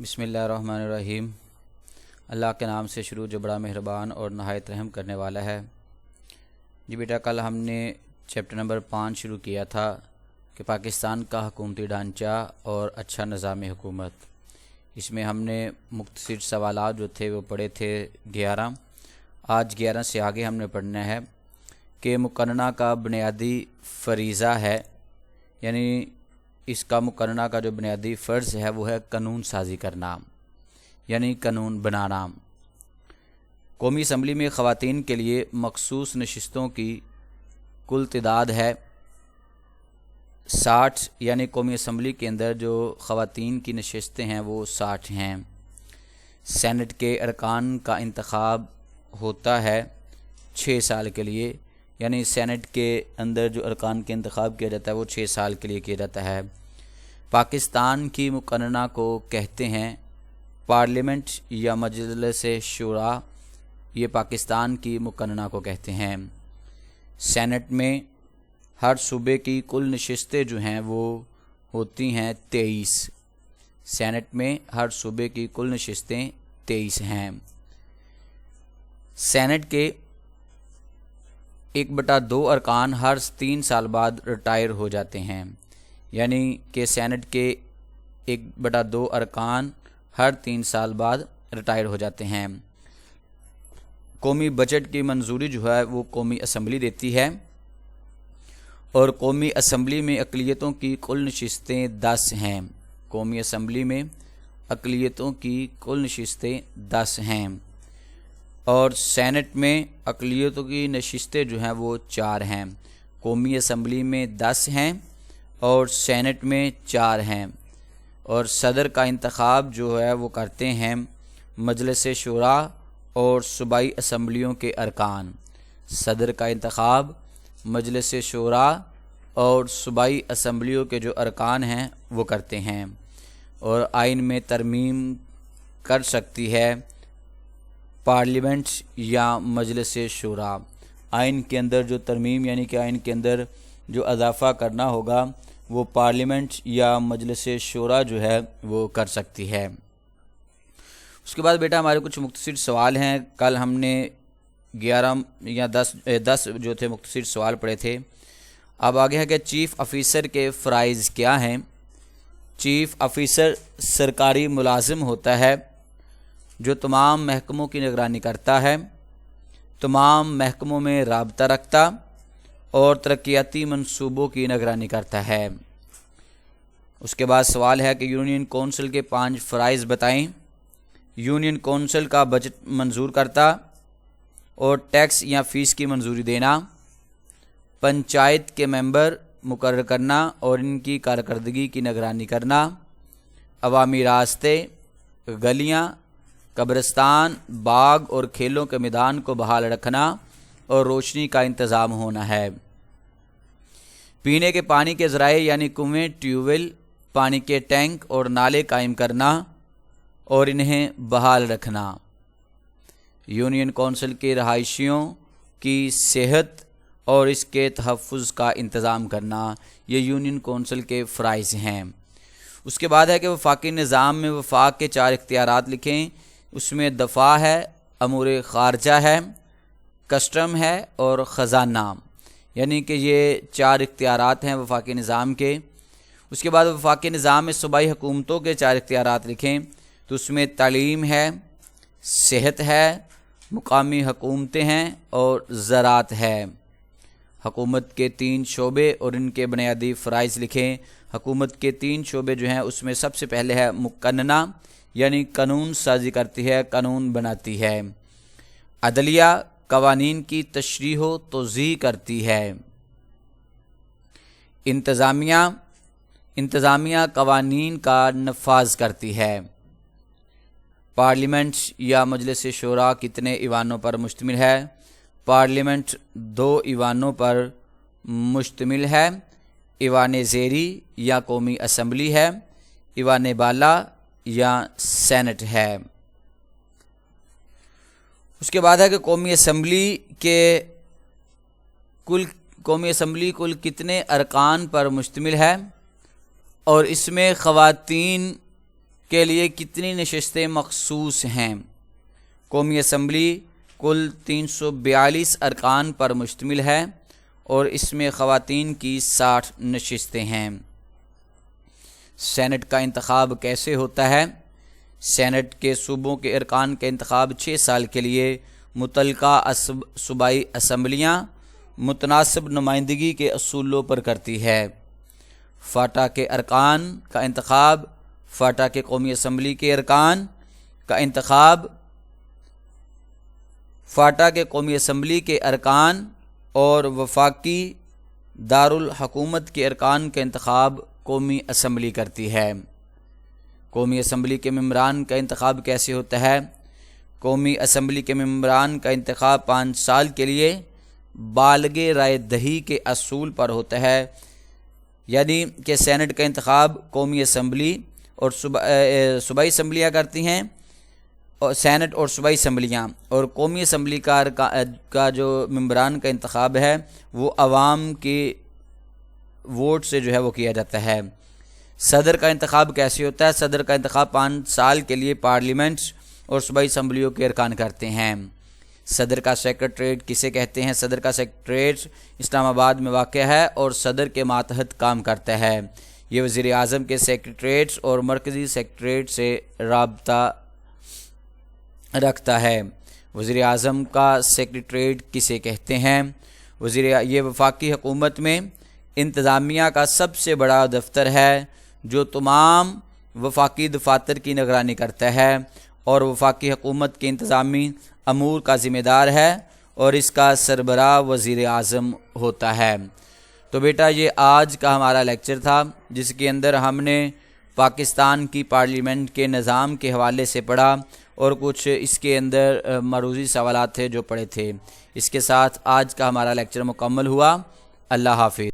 بسم اللہ الرحمن الرحیم۔ اللہ کے نام سے شروع جو بڑا مہربان اور نہایت رحم کرنے والا ہے۔ جی بیٹا، کل ہم نے چیپٹر نمبر 5 شروع کیا تھا کہ پاکستان کا حکومتی ڈھانچہ اور اچھا نظام حکومت۔ اس میں ہم نے مختصر سوالات جو تھے وہ پڑھے تھے 11۔ آج 11 سے آگے ہم نے پڑھنا ہے کہ مقننہ کا بنیادی فریضہ ہے، یعنی اس کا مقننہ کا جو بنیادی فرض ہے وہ ہے قانون سازی کرنا، یعنی قانون بنانا۔ قومی اسمبلی میں خواتین کے لیے مخصوص نشستوں کی کل تعداد ہے 60، یعنی قومی اسمبلی کے اندر جو خواتین کی نشستیں ہیں وہ 60 ہیں۔ سینٹ کے ارکان کا انتخاب ہوتا ہے 6 سال کے لیے، یعنی سینٹ کے اندر جو ارکان کے انتخاب کیا جاتا ہے وہ 6 سال کے لیے کیا جاتا ہے۔ پاکستان کی مقننہ کو کہتے ہیں پارلیمنٹ یا مجلس شورا، یہ پاکستان کی مقننہ کو کہتے ہیں۔ سینٹ میں ہر صوبے کی کل نشستیں جو ہیں وہ ہوتی ہیں 23۔ سینٹ میں ہر صوبے کی کل نشستیں 23 ہیں۔ سینٹ کے 1/2 ارکان ہر 3 سال بعد ریٹائر ہو جاتے ہیں، یعنی کہ سینٹ کے 1/2 ارکان ہر 3 سال بعد ریٹائر ہو جاتے ہیں۔ قومی بجٹ کی منظوری جو ہے وہ قومی اسمبلی دیتی ہے، اور قومی اسمبلی میں اقلیتوں کی کل نشستیں 10 ہیں۔ قومی اسمبلی میں اقلیتوں کی کل نشستیں 10 ہیں، اور سینٹ میں اقلیتوں کی نشستیں جو ہیں وہ 4 ہیں۔ قومی اسمبلی میں 10 ہیں اور سینٹ میں 4 ہیں، اور صدر کا انتخاب جو ہے وہ کرتے ہیں مجلس شورا اور صوبائی اسمبلیوں کے ارکان۔ صدر کا انتخاب مجلس شورا اور صوبائی اسمبلیوں کے جو ارکان ہیں وہ کرتے ہیں، اور آئین میں ترمیم کر سکتی ہے پارلیمنٹ یا مجلس شورا۔ آئین کے اندر جو ترمیم یعنی کہ آئین کے اندر جو اضافہ کرنا ہوگا وہ پارلیمنٹ یا مجلس شورا جو ہے وہ کر سکتی ہے۔ اس کے بعد بیٹا ہمارے کچھ مختصر سوال ہیں۔ کل ہم نے 11 یا 10 جو تھے مختصر سوال پڑھے تھے۔ اب آگے ہے کہ چیف آفیسر کے فرائض کیا ہیں۔ چیف آفیسر سرکاری ملازم ہوتا ہے جو تمام محکموں کی نگرانی کرتا ہے، تمام محکموں میں رابطہ رکھتا اور ترقیاتی منصوبوں کی نگرانی کرتا ہے۔ اس کے بعد سوال ہے کہ یونین کونسل کے 5 فرائض بتائیں۔ یونین کونسل کا بجٹ منظور کرتا اور ٹیکس یا فیس کی منظوری دینا، پنچایت کے ممبر مقرر کرنا اور ان کی کارکردگی کی نگرانی کرنا، عوامی راستے، گلیاں، قبرستان، باغ اور کھیلوں کے میدان کو بحال رکھنا اور روشنی کا انتظام ہونا ہے، پینے کے پانی کے ذرائع یعنی کنویں، ٹیوب ویل، پانی کے ٹینک اور نالے قائم کرنا اور انہیں بحال رکھنا، یونین کونسل کے رہائشیوں کی صحت اور اس کے تحفظ کا انتظام کرنا، یہ یونین کونسل کے فرائض ہیں۔ اس کے بعد ہے کہ وفاقی نظام میں وفاق کے 4 اختیارات لکھیں۔ اس میں دفاع ہے، امور خارجہ ہے، کسٹم ہے اور خزانہ، یعنی کہ یہ 4 اختیارات ہیں وفاقی نظام کے۔ اس کے بعد وفاقی نظام میں صوبائی حکومتوں کے 4 اختیارات لکھیں، تو اس میں تعلیم ہے، صحت ہے، مقامی حکومتیں ہیں اور زراعت ہے۔ حکومت کے 3 شعبے اور ان کے بنیادی فرائض لکھیں۔ حکومت کے 3 شعبے جو ہیں اس میں سب سے پہلے ہے مقننہ، یعنی قانون سازی کرتی ہے، قانون بناتی ہے۔ عدلیہ قوانین کی تشریح و توضیح کرتی ہے۔ انتظامیہ قوانین کا نفاذ کرتی ہے۔ پارلیمنٹ یا مجلس شورا کتنے ایوانوں پر مشتمل ہے؟ پارلیمنٹ 2 ایوانوں پر مشتمل ہے۔ ایوان زیری یا قومی اسمبلی ہے، ایوان بالا یا سینٹ ہے۔ اس کے بعد ہے کہ قومی اسمبلی کل کتنے ارکان پر مشتمل ہے، اور اس میں خواتین کے لیے کتنی نشستیں مخصوص ہیں؟ قومی اسمبلی کل 342 ارکان پر مشتمل ہے اور اس میں خواتین کی 60 نشستیں ہیں۔ سینٹ کا انتخاب کیسے ہوتا ہے؟ سینٹ کے صوبوں کے ارکان کا انتخاب 6 سال کے لیے متعلقہ صوبائی اسمبلیاں متناسب نمائندگی کے اصولوں پر کرتی ہے۔ فاٹا کے ارکان کا انتخاب، فاٹا کے قومی اسمبلی کے ارکان کا انتخاب، فاٹا کے قومی اسمبلی کے ارکان اور وفاقی دارالحکومت کے ارکان کا انتخاب قومی اسمبلی کرتی ہے۔ قومی اسمبلی کے ممبران کا انتخاب کیسے ہوتا ہے؟ قومی اسمبلی کے ممبران کا انتخاب 5 سال کے لیے بالغ رائے دہی کے اصول پر ہوتا ہے، یعنی کہ سینٹ کا انتخاب قومی اسمبلی اور صوبائی اسمبلیاں کرتی ہیں، اور سینٹ اور صوبائی اسمبلیاں، اور قومی اسمبلی کا جو ممبران کا انتخاب ہے وہ عوام کے ووٹ سے جو ہے وہ کیا جاتا ہے۔ صدر کا انتخاب کیسے ہوتا ہے؟ صدر کا انتخاب 5 سال کے لیے پارلیمنٹ اور صوبائی اسمبلیوں کے ارکان کرتے ہیں۔ صدر کا سیکریٹریٹ کسے کہتے ہیں؟ صدر کا سیکریٹریٹ اسلام آباد میں واقع ہے اور صدر کے ماتحت کام کرتا ہے۔ یہ وزیر اعظم کے سیکریٹریٹ اور مرکزی سیکریٹریٹ سے رابطہ رکھتا ہے۔ وزیر اعظم کا سیکریٹریٹ کسے کہتے ہیں؟ یہ وفاقی حکومت میں انتظامیہ کا سب سے بڑا دفتر ہے جو تمام وفاقی دفاتر کی نگرانی کرتا ہے اور وفاقی حکومت کے انتظامی امور کا ذمہ دار ہے اور اس کا سربراہ وزیر اعظم ہوتا ہے۔ تو بیٹا یہ آج کا ہمارا لیکچر تھا جس کے اندر ہم نے پاکستان کی پارلیمنٹ کے نظام کے حوالے سے پڑھا اور کچھ اس کے اندر معروضی سوالات تھے جو پڑھے تھے۔ اس کے ساتھ آج کا ہمارا لیکچر مکمل ہوا۔ اللہ حافظ۔